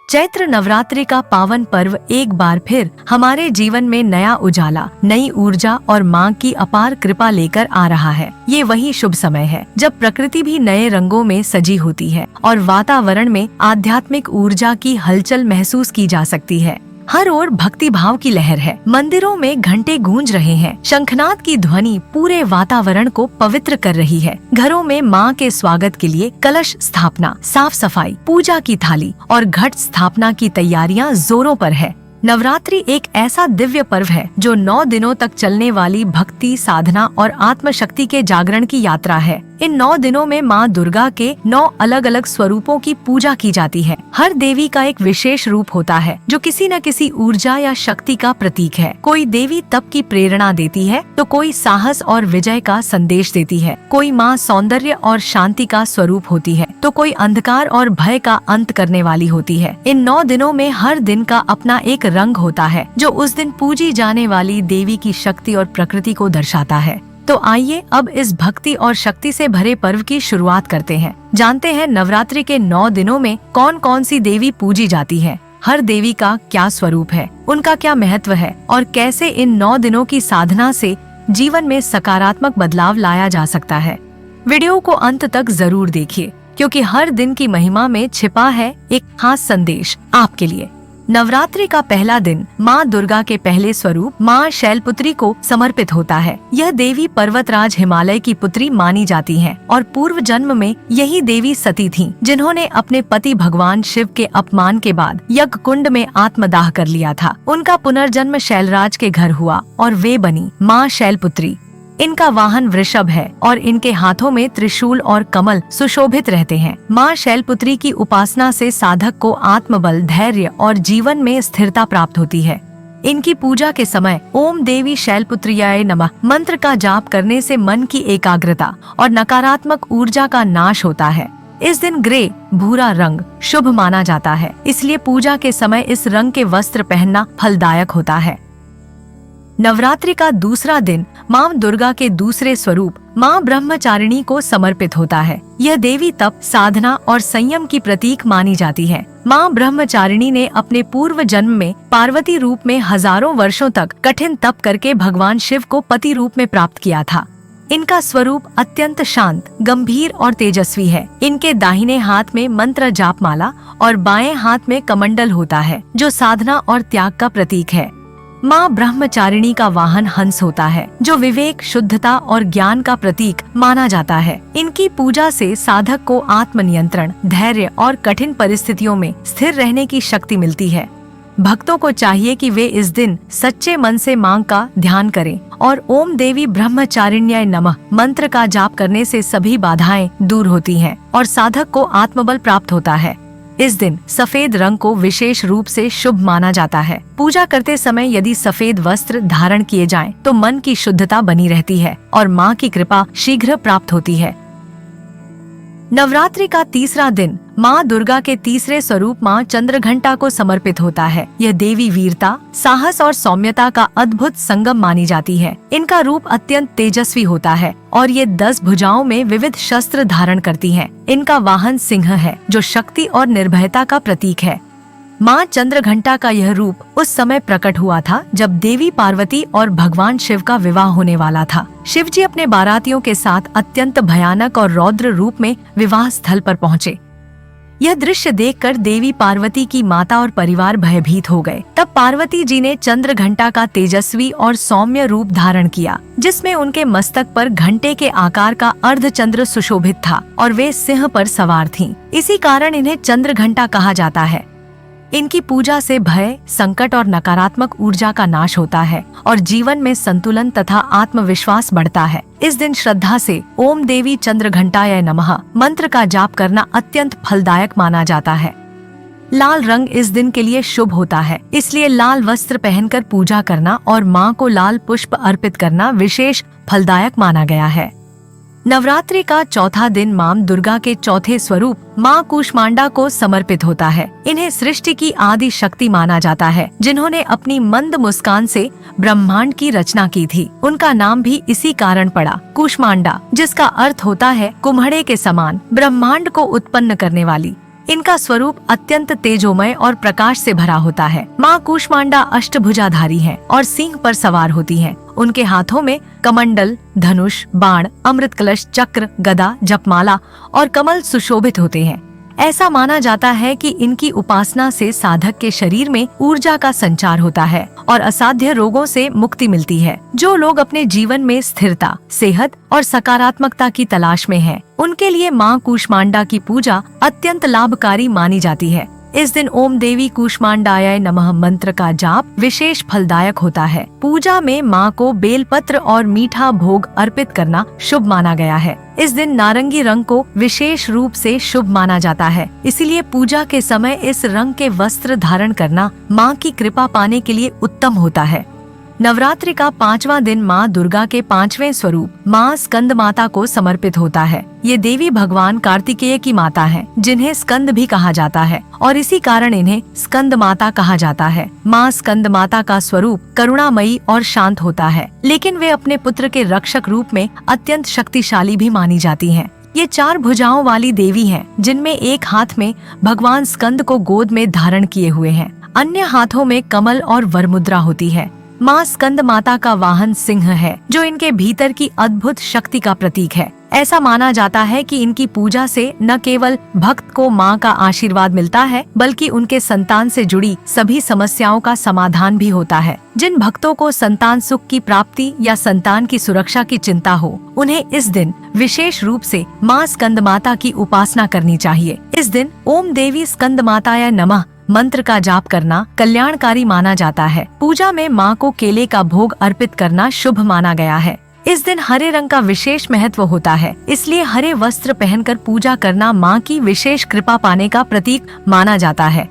चैत्र नवरात्रि का पावन पर्व एक बार फिर हमारे जीवन में नया उजाला, नई ऊर्जा और मां की अपार कृपा लेकर आ रहा है। ये वही शुभ समय है जब प्रकृति भी नए रंगों में सजी होती है और वातावरण में आध्यात्मिक ऊर्जा की हलचल महसूस की जा सकती है। हर ओर भक्ति भाव की लहर है। मंदिरों में घंटे गूंज रहे हैं। शंखनाद की ध्वनि पूरे वातावरण को पवित्र कर रही है। घरों में मां के स्वागत के लिए कलश स्थापना, साफ सफाई, पूजा की थाली और घट स्थापना की तैयारियां जोरों पर है। नवरात्रि एक ऐसा दिव्य पर्व है जो 9 दिनों तक चलने वाली भक्ति, साधना और आत्मशक्ति के जागरण की यात्रा है। इन 9 दिनों में माँ दुर्गा के 9 अलग अलग स्वरूपों की पूजा की जाती है। हर देवी का एक विशेष रूप होता है जो किसी न किसी ऊर्जा या शक्ति का प्रतीक है। कोई देवी तप की प्रेरणा देती है तो कोई साहस और विजय का संदेश देती है। कोई माँ सौंदर्य और शांति का स्वरूप होती है तो कोई अंधकार और भय का अंत करने वाली होती है। इन 9 दिनों में हर दिन का अपना एक रंग होता है जो उस दिन पूजी जाने वाली देवी की शक्ति और प्रकृति को दर्शाता है। तो आइए अब इस भक्ति और शक्ति से भरे पर्व की शुरुआत करते हैं। जानते हैं नवरात्रि के 9 दिनों में कौन कौन सी देवी पूजी जाती है, हर देवी का क्या स्वरूप है, उनका क्या महत्व है और कैसे इन 9 दिनों की साधना से जीवन में सकारात्मक बदलाव लाया जा सकता है। वीडियो को अंत तक जरूर देखिए क्योंकि हर दिन की महिमा में छिपा है एक खास संदेश आपके लिए। नवरात्रि का पहला दिन माँ दुर्गा के पहले स्वरूप माँ शैलपुत्री को समर्पित होता है। यह देवी पर्वतराज हिमालय की पुत्री मानी जाती हैं और पूर्व जन्म में यही देवी सती थीं, जिन्होंने अपने पति भगवान शिव के अपमान के बाद यज्ञ कुंड में आत्मदाह कर लिया था। उनका पुनर्जन्म शैलराज के घर हुआ और वे बनी माँ शैलपुत्री। इनका वाहन वृषभ है और इनके हाथों में त्रिशूल और कमल सुशोभित रहते हैं। माँ शैलपुत्री की उपासना से साधक को आत्मबल, धैर्य और जीवन में स्थिरता प्राप्त होती है। इनकी पूजा के समय ओम देवी शैलपुत्र्याय नमः मंत्र का जाप करने से मन की एकाग्रता और नकारात्मक ऊर्जा का नाश होता है। इस दिन ग्रे, भूरा रंग शुभ माना जाता है, इसलिए पूजा के समय इस रंग के वस्त्र पहनना फलदायक होता है। नवरात्रि का दूसरा दिन माँ दुर्गा के दूसरे स्वरूप माँ ब्रह्मचारिणी को समर्पित होता है। यह देवी तप, साधना और संयम की प्रतीक मानी जाती है। माँ ब्रह्मचारिणी ने अपने पूर्व जन्म में पार्वती रूप में हजारों वर्षों तक कठिन तप करके भगवान शिव को पति रूप में प्राप्त किया था। इनका स्वरूप अत्यंत शांत, गंभीर और तेजस्वी है। इनके दाहिने हाथ में मंत्र जाप माला और बाएं हाथ में कमंडल होता है जो साधना और त्याग का प्रतीक है। माँ ब्रह्मचारिणी का वाहन हंस होता है जो विवेक, शुद्धता और ज्ञान का प्रतीक माना जाता है। इनकी पूजा से साधक को आत्मनियंत्रण, धैर्य और कठिन परिस्थितियों में स्थिर रहने की शक्ति मिलती है। भक्तों को चाहिए कि वे इस दिन सच्चे मन से माँ का ध्यान करें और ओम देवी ब्रह्मचारिण्याय नमः मंत्र का जाप करने से सभी बाधाएं दूर होती हैं और साधक को आत्मबल प्राप्त होता है। इस दिन सफेद रंग को विशेष रूप से शुभ माना जाता है। पूजा करते समय यदि सफेद वस्त्र धारण किए जाएं, तो मन की शुद्धता बनी रहती है और माँ की कृपा शीघ्र प्राप्त होती है। नवरात्रि का तीसरा दिन माँ दुर्गा के तीसरे स्वरूप माँ चंद्रघंटा को समर्पित होता है। यह देवी वीरता, साहस और सौम्यता का अद्भुत संगम मानी जाती है। इनका रूप अत्यंत तेजस्वी होता है और ये 10 भुजाओं में विविध शस्त्र धारण करती हैं। इनका वाहन सिंह है जो शक्ति और निर्भयता का प्रतीक है। माँ चंद्रघंटा का यह रूप उस समय प्रकट हुआ था जब देवी पार्वती और भगवान शिव का विवाह होने वाला था। शिव जी अपने बारातियों के साथ अत्यंत भयानक और रौद्र रूप में विवाह स्थल पर पहुँचे। यह दृश्य देखकर देवी पार्वती की माता और परिवार भयभीत हो गए। तब पार्वती जी ने चंद्रघंटा का तेजस्वी और सौम्य रूप धारण किया, जिसमें उनके मस्तक पर घंटे के आकार का अर्धचंद्र सुशोभित था और वे सिंह पर सवार थीं। इसी कारण इन्हें चंद्रघंटा कहा जाता है। इनकी पूजा से भय, संकट और नकारात्मक ऊर्जा का नाश होता है और जीवन में संतुलन तथा आत्मविश्वास बढ़ता है। इस दिन श्रद्धा से ओम देवी चंद्रघंटाय नमः मंत्र का जाप करना अत्यंत फलदायक माना जाता है। लाल रंग इस दिन के लिए शुभ होता है, इसलिए लाल वस्त्र पहनकर पूजा करना और माँ को लाल पुष्प अर्पित करना विशेष फलदायक माना गया है। नवरात्रि का चौथा दिन माँ दुर्गा के चौथे स्वरूप माँ कूष्मांडा को समर्पित होता है। इन्हें सृष्टि की आदि शक्ति माना जाता है, जिन्होंने अपनी मंद मुस्कान से ब्रह्मांड की रचना की थी। उनका नाम भी इसी कारण पड़ा, कूष्मांडा, जिसका अर्थ होता है कुम्हड़े के समान ब्रह्मांड को उत्पन्न करने वाली। इनका स्वरूप अत्यंत तेजोमय और प्रकाश से भरा होता है। माँ कूष्मांडा अष्टभुजाधारी हैं और सिंह पर सवार होती हैं। उनके हाथों में कमंडल, धनुष, बाण, अमृत कलश, चक्र, गदा, जपमाला और कमल सुशोभित होते हैं। ऐसा माना जाता है कि इनकी उपासना से साधक के शरीर में ऊर्जा का संचार होता है और असाध्य रोगों से मुक्ति मिलती है। जो लोग अपने जीवन में स्थिरता, सेहत और सकारात्मकता की तलाश में हैं, उनके लिए माँ कूष्मांडा की पूजा अत्यंत लाभकारी मानी जाती है। इस दिन ओम देवी कूष्मांडाय नमः मंत्र का जाप विशेष फलदायक होता है। पूजा में माँ को बेलपत्र और मीठा भोग अर्पित करना शुभ माना गया है। इस दिन नारंगी रंग को विशेष रूप से शुभ माना जाता है, इसलिए पूजा के समय इस रंग के वस्त्र धारण करना माँ की कृपा पाने के लिए उत्तम होता है। नवरात्रि का 5वां दिन माँ दुर्गा के 5वें स्वरूप माँ स्कंद माता को समर्पित होता है। ये देवी भगवान कार्तिकेय की माता हैं, जिन्हें स्कंद भी कहा जाता है और इसी कारण इन्हें स्कंद माता कहा जाता है। माँ स्कंद माता का स्वरूप करुणामयी और शांत होता है, लेकिन वे अपने पुत्र के रक्षक रूप में अत्यंत शक्तिशाली भी मानी जाती हैं। ये 4 भुजाओं वाली देवी हैं, जिनमें एक हाथ में भगवान स्कंद को गोद में धारण किए हुए हैं, अन्य हाथों में कमल और वरमुद्रा होती है। माँ स्कंद माता का वाहन सिंह है, जो इनके भीतर की अद्भुत शक्ति का प्रतीक है। ऐसा माना जाता है कि इनकी पूजा से न केवल भक्त को माँ का आशीर्वाद मिलता है, बल्कि उनके संतान से जुड़ी सभी समस्याओं का समाधान भी होता है। जिन भक्तों को संतान सुख की प्राप्ति या संतान की सुरक्षा की चिंता हो, उन्हें इस दिन विशेष रूप से माँ स्कंद माता की उपासना करनी चाहिए। इस दिन ओम देवी स्कंद माताय नमः मंत्र का जाप करना कल्याणकारी माना जाता है। पूजा में माँ को केले का भोग अर्पित करना शुभ माना गया है। इस दिन हरे रंग का विशेष महत्व होता है, इसलिए हरे वस्त्र पहनकर पूजा करना माँ की विशेष कृपा पाने का प्रतीक माना जाता है।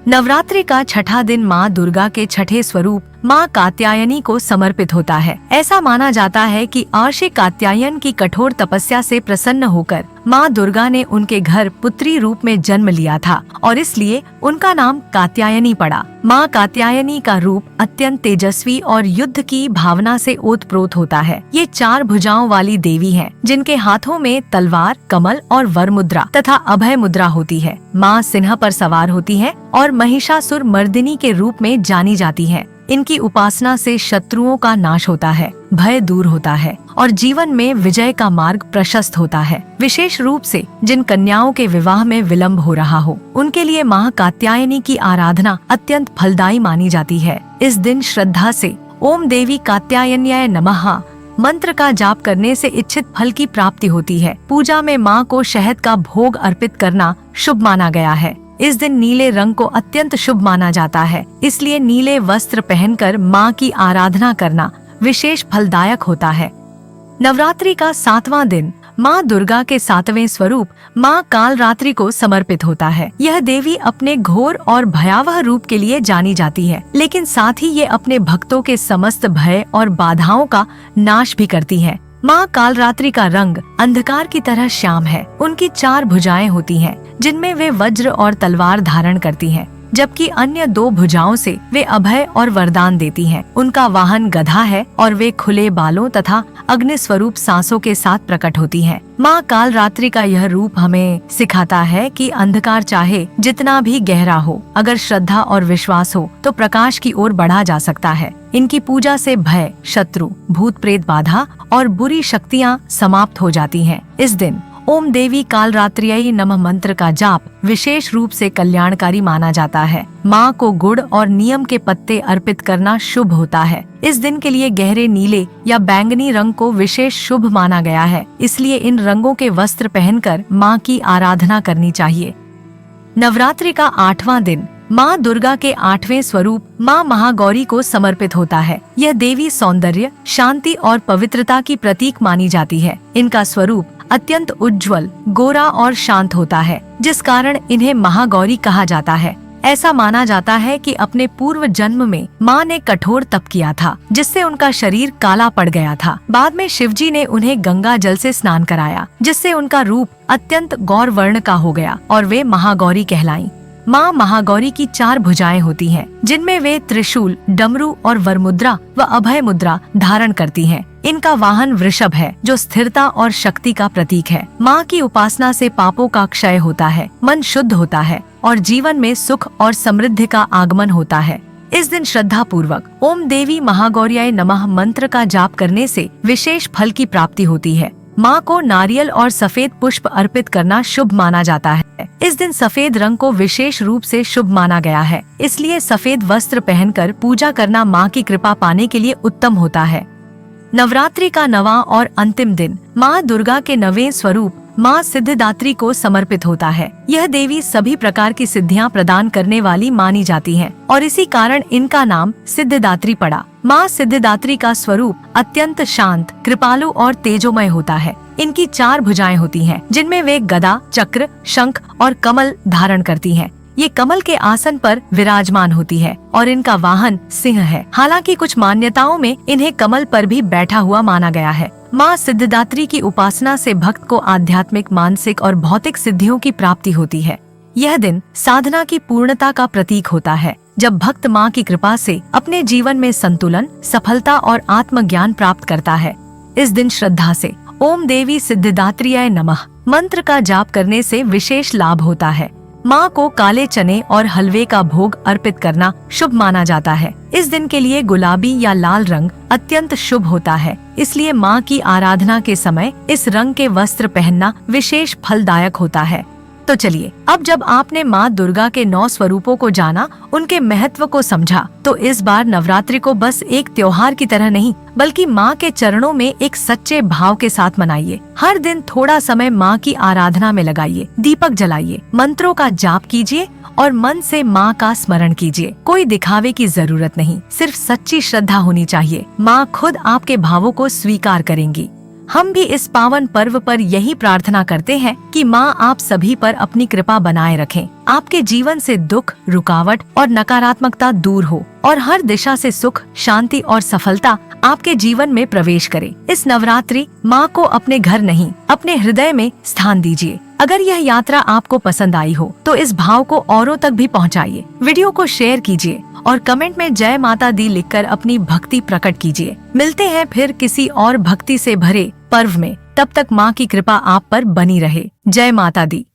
नवरात्रि का 6ठा दिन माँ दुर्गा के 6ठे स्वरूप माँ कात्यायनी को समर्पित होता है। ऐसा माना जाता है कि महर्षि कात्यायन की कठोर तपस्या से प्रसन्न होकर माँ दुर्गा ने उनके घर पुत्री रूप में जन्म लिया था और इसलिए उनका नाम कात्यायनी पड़ा। माँ कात्यायनी का रूप अत्यंत तेजस्वी और युद्ध की भावना से ओतप्रोत होता है। ये 4 भुजाओं वाली देवी हैं, जिनके हाथों में तलवार, कमल और वर मुद्रा तथा अभय मुद्रा होती है। माँ सिंह पर सवार होती है और महिषासुर मर्दिनी के रूप में जानी जाती है। इनकी उपासना से शत्रुओं का नाश होता है, भय दूर होता है और जीवन में विजय का मार्ग प्रशस्त होता है। विशेष रूप से जिन कन्याओं के विवाह में विलंब हो रहा हो, उनके लिए माँ कात्यायनी की आराधना अत्यंत फलदायी मानी जाती है। इस दिन श्रद्धा से ओम देवी कात्यायन्याय नमः मंत्र का जाप करने से इच्छित फल की प्राप्ति होती है। पूजा में माँ को शहद का भोग अर्पित करना शुभ माना गया है। इस दिन नीले रंग को अत्यंत शुभ माना जाता है, इसलिए नीले वस्त्र पहनकर माँ की आराधना करना विशेष फलदायक होता है। नवरात्रि का 7वां दिन माँ दुर्गा के 7वें स्वरूप माँ कालरात्रि को समर्पित होता है। यह देवी अपने घोर और भयावह रूप के लिए जानी जाती है, लेकिन साथ ही ये अपने भक्तों के समस्त भय और बाधाओं का नाश भी करती है। माँ कालरात्रि का रंग अंधकार की तरह श्याम है। उनकी 4 भुजाएं होती हैं, जिनमें वे वज्र और तलवार धारण करती हैं, जबकि अन्य 2 भुजाओं से वे अभय और वरदान देती हैं। उनका वाहन गधा है और वे खुले बालों तथा अग्नि स्वरूप सांसों के साथ प्रकट होती हैं। माँ कालरात्रि का यह रूप हमें सिखाता है कि अंधकार चाहे जितना भी गहरा हो, अगर श्रद्धा और विश्वास हो तो प्रकाश की ओर बढ़ा जा सकता है। इनकी पूजा से भय, शत्रु, भूत प्रेत बाधा और बुरी शक्तियाँ समाप्त हो जाती हैं। इस दिन ओम देवी कालरात्र्यै नमः मंत्र का जाप विशेष रूप से कल्याणकारी माना जाता है। माँ को गुड़ और नीम के पत्ते अर्पित करना शुभ होता है। इस दिन के लिए गहरे नीले या बैंगनी रंग को विशेष शुभ माना गया है, इसलिए इन रंगों के वस्त्र पहनकर माँ की आराधना करनी चाहिए। नवरात्रि का 8वां दिन माँ दुर्गा के 8वें स्वरूप माँ महागौरी को समर्पित होता है। यह देवी सौंदर्य, शांति और पवित्रता की प्रतीक मानी जाती है। इनका स्वरूप अत्यंत उज्ज्वल, गोरा और शांत होता है, जिस कारण इन्हें महागौरी कहा जाता है। ऐसा माना जाता है कि अपने पूर्व जन्म में माँ ने कठोर तप किया था, जिससे उनका शरीर काला पड़ गया था। बाद में शिवजी ने उन्हें गंगा जल से स्नान कराया, जिससे उनका रूप अत्यंत गौर वर्ण का हो गया और वे महागौरी कहलाईं। माँ महागौरी की 4 भुजाएं होती हैं, जिनमें वे त्रिशूल, डमरू और वरमुद्रा व अभय मुद्रा धारण करती हैं। इनका वाहन वृषभ है, जो स्थिरता और शक्ति का प्रतीक है। माँ की उपासना से पापों का क्षय होता है, मन शुद्ध होता है और जीवन में सुख और समृद्धि का आगमन होता है। इस दिन श्रद्धा पूर्वक ओम देवी महागौर्याय नमः मंत्र का जाप करने से विशेष फल की प्राप्ति होती है। माँ को नारियल और सफेद पुष्प अर्पित करना शुभ माना जाता है। इस दिन सफेद रंग को विशेष रूप से शुभ माना गया है, इसलिए सफेद वस्त्र पहनकर पूजा करना माँ की कृपा पाने के लिए उत्तम होता है। नवरात्रि का नवा और अंतिम दिन माँ दुर्गा के नवे स्वरूप माँ सिद्धिदात्री को समर्पित होता है। यह देवी सभी प्रकार की सिद्धियाँ प्रदान करने वाली मानी जाती हैं और इसी कारण इनका नाम सिद्धिदात्री पड़ा। माँ सिद्धिदात्री का स्वरूप अत्यंत शांत, कृपालु और तेजोमय होता है। इनकी 4 भुजाएं होती हैं, जिनमें वे गदा, चक्र, शंख और कमल धारण करती हैं। ये कमल के आसन पर विराजमान होती है और इनका वाहन सिंह है। हालांकि कुछ मान्यताओं में इन्हें कमल पर भी बैठा हुआ माना गया है। माँ सिद्धिदात्री की उपासना से भक्त को आध्यात्मिक, मानसिक और भौतिक सिद्धियों की प्राप्ति होती है। यह दिन साधना की पूर्णता का प्रतीक होता है, जब भक्त माँ की कृपा से अपने जीवन में संतुलन, सफलता और आत्मज्ञान प्राप्त करता है। इस दिन श्रद्धा से ओम देवी सिद्धिदात्रीयाय नमः मंत्र का जाप करने से विशेष लाभ होता है। माँ को काले चने और हलवे का भोग अर्पित करना शुभ माना जाता है। इस दिन के लिए गुलाबी या लाल रंग अत्यंत शुभ होता है, इसलिए माँ की आराधना के समय इस रंग के वस्त्र पहनना विशेष फलदायक होता है। तो चलिए, अब जब आपने माँ दुर्गा के 9 स्वरूपों को जाना, उनके महत्व को समझा, तो इस बार नवरात्रि को बस एक त्योहार की तरह नहीं, बल्कि माँ के चरणों में एक सच्चे भाव के साथ मनाइए। हर दिन थोड़ा समय माँ की आराधना में लगाइए, दीपक जलाइए, मंत्रों का जाप कीजिए और मन से माँ का स्मरण कीजिए। कोई दिखावे की जरूरत नहीं, सिर्फ सच्ची श्रद्धा होनी चाहिए। माँ खुद आपके भावों को स्वीकार करेंगी। हम भी इस पावन पर्व पर यही प्रार्थना करते हैं कि माँ आप सभी पर अपनी कृपा बनाए रखें, आपके जीवन से दुख, रुकावट और नकारात्मकता दूर हो और हर दिशा से सुख, शांति और सफलता आपके जीवन में प्रवेश करे। इस नवरात्रि माँ को अपने घर नहीं, अपने हृदय में स्थान दीजिए। अगर यह यात्रा आपको पसंद आई हो तो इस भाव को औरों तक भी पहुँचाइए। वीडियो को शेयर कीजिए और कमेंट में जय माता दी लिखकर अपनी भक्ति प्रकट कीजिए। मिलते हैं फिर किसी और भक्ति से भरे पर्व में। तब तक माँ की कृपा आप पर बनी रहे। जय माता दी।